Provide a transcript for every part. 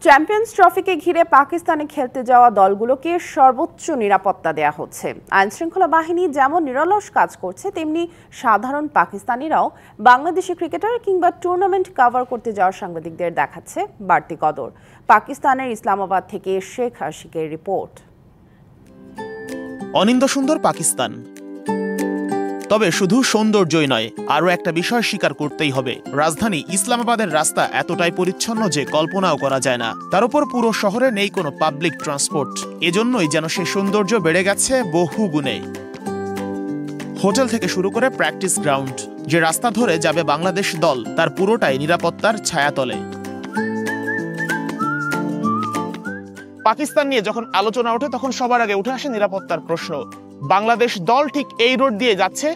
Champions ট্রফিকে ঘিরে পাকিস্তানে খেলতে যাওয়া দলগুলোকে সর্বোচ্চ নিরাপত্তা দেয়া হচ্ছে। আইনশৃঙ্খলা বাহিনী যেমন নিরলস কাজ করছে, তেমনি সাধারণ পাকিস্তানিরাও বাংলাদেশি ক্রিকেটার কিংবা টুর্নামেন্ট কভার করতে যাওয়া সাংবাদিকদের দেখাচ্ছে বাড়তি কদর। পাকিস্তানের ইসলামাবাদ থেকে শেখ আশিকের রিপোর্ট। অনিন্দ্য সুন্দর পাকিস্তান, তবে শুধু সৌন্দর্যই নয়, আরও একটা বিষয় স্বীকার করতেই হবে। রাজধানী ইসলামাবাদের রাস্তা এতটাই পরিচ্ছন্ন যে কল্পনাও করা যায় না। তার উপর পুরো শহরে নেই কোনো পাবলিক ট্রান্সপোর্ট। এজন্যই যেন সেই সৌন্দর্য বেড়ে গেছে বহু গুণে। হোটেল থেকে শুরু করে প্র্যাকটিস গ্রাউন্ড, যে রাস্তা ধরে যাবে বাংলাদেশ দল, তার পুরোটাই নিরাপত্তার ছায়াতলে। পাকিস্তান নিয়ে যখন আলোচনা ওঠে তখন সবার আগে উঠে আসে নিরাপত্তার প্রশ্ন। বাংলাদেশ দল ঠিক এই রোড দিয়ে যাচ্ছে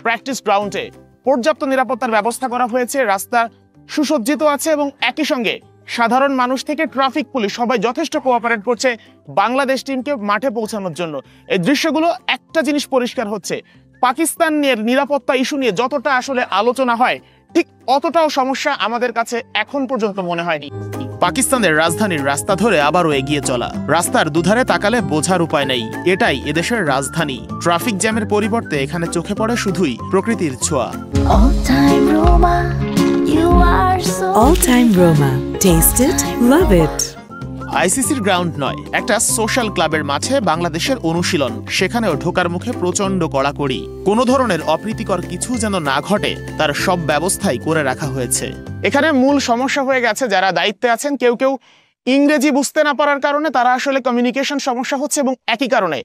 প্র্যাকটিস গ্রাউন্ডে। পর্যাপ্ত নিরাপত্তার ব্যবস্থা করা হয়েছে, রাস্তা সুসজ্জিত আছে এবং একই সঙ্গে সাধারণ মানুষ থেকে ট্রাফিক পুলিশ সবাই যথেষ্ট কোঅপারেট করছে বাংলাদেশ টিমকে মাঠে পৌঁছানোর জন্য। এই দৃশ্যগুলো একটা জিনিস পরিষ্কার হচ্ছে, পাকিস্তান নিয়ে নিরাপত্তা ইস্যু নিয়ে যতটা আসলে আলোচনা হয়, ঠিক অতটাও সমস্যা আমাদের কাছে এখন পর্যন্ত মনে হয়নি। পাকিস্তানের রাজধানীর রাস্তা ধরে আবারও এগিয়ে চলা। রাস্তার দুধারে তাকালে বোঝার উপায় নেই, এটাই এদেশের রাজধানী। ট্রাফিক জ্যামের পরিবর্তে এখানে চোখে পড়ে শুধুই প্রকৃতির ছোঁয়া। All time Roma. Taste it, love it. আইসিসির গ্রাউন্ড নয়, একটা সোশ্যাল ক্লাবের মাঠে বাংলাদেশের অনুশীলন। সেখানেও ঢোকার মুখে প্রচন্ড কড়াকড়ি। কোনো ধরনের অপ্রীতিকর কিছু যেন না ঘটে, তার সব ব্যবস্থাই করে রাখা হয়েছে। এখানে মূল সমস্যা হয়ে গেছে, যারা দায়িত্বে আছেন কেউ কেউ ইংরেজি বুঝতে না পারার কারণে তারা আসলে কমিউনিকেশন সমস্যা হচ্ছে, এবং একই কারণে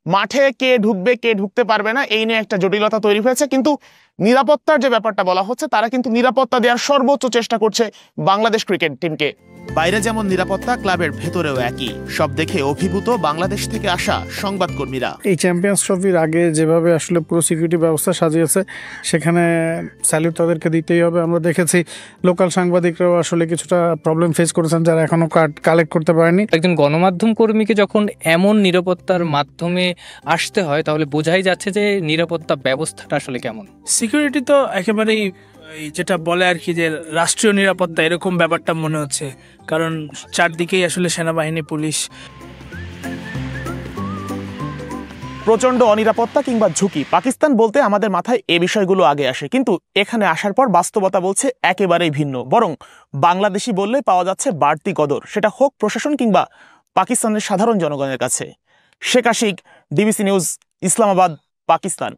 মাঠে কে ঢুকবে কে ঢুকতে পারবে না এই নিয়ে একটা জটিলতা তৈরি হয়েছে। কিন্তু নিরাপত্তার যে ব্যাপারটা বলা হচ্ছে, তারা কিন্তু নিরাপত্তা দেওয়ার সর্বোচ্চ চেষ্টা করছে বাংলাদেশ ক্রিকেট টিমকে। বাইরে যেমন নিরাপত্তা, ক্লাবের ভেতরেও একই। সব দেখে অভিভূত বাংলাদেশ থেকে আসা সংবাদকর্মীরা। এই চ্যাম্পিয়ন্স ট্রফির আগে যেভাবে আসলে পুরো সিকিউরিটি ব্যবস্থা সাজিয়েছে, সেখানে স্যালুট তাদেরকে দিতেই হবে। আমরা দেখেছি লোকাল সাংবাদিকরাও আসলে কিছুটা প্রবলেম ফেস করেছেন, যারা এখনো কার্ড কালেক্ট করতে পারেনি। একজন গণমাধ্যম কর্মীকে যখন এমন নিরাপত্তার মাধ্যমে আসতে হয়, তাহলে বোঝাই যাচ্ছে যে নিরাপত্তা ব্যবস্থাটা আসলে কেমন। সিকিউরিটি তো একেবারেই যেটা বলে আর কি, যে রাষ্ট্রীয় নিরাপত্তা এরকম ব্যাপারটা মনে হচ্ছে, কারণ চারদিকেই আসলে সেনাবাহিনী, পুলিশ। প্রচন্ড অনিরাপত্তা কিংবা ঝুঁকি, পাকিস্তান বলতে আমাদের মাথায় এই বিষয়গুলো আগে আসে, কিন্তু এখানে আসার পর বাস্তবতা বলছে একেবারেই ভিন্ন। বরং বাংলাদেশি বললে পাওয়া যাচ্ছে বাড়তি কদর, সেটা হোক প্রশাসন কিংবা পাকিস্তানের সাধারণ জনগণের কাছে। Sheikh Ashik, DBC news, Islamabad, Pakistan.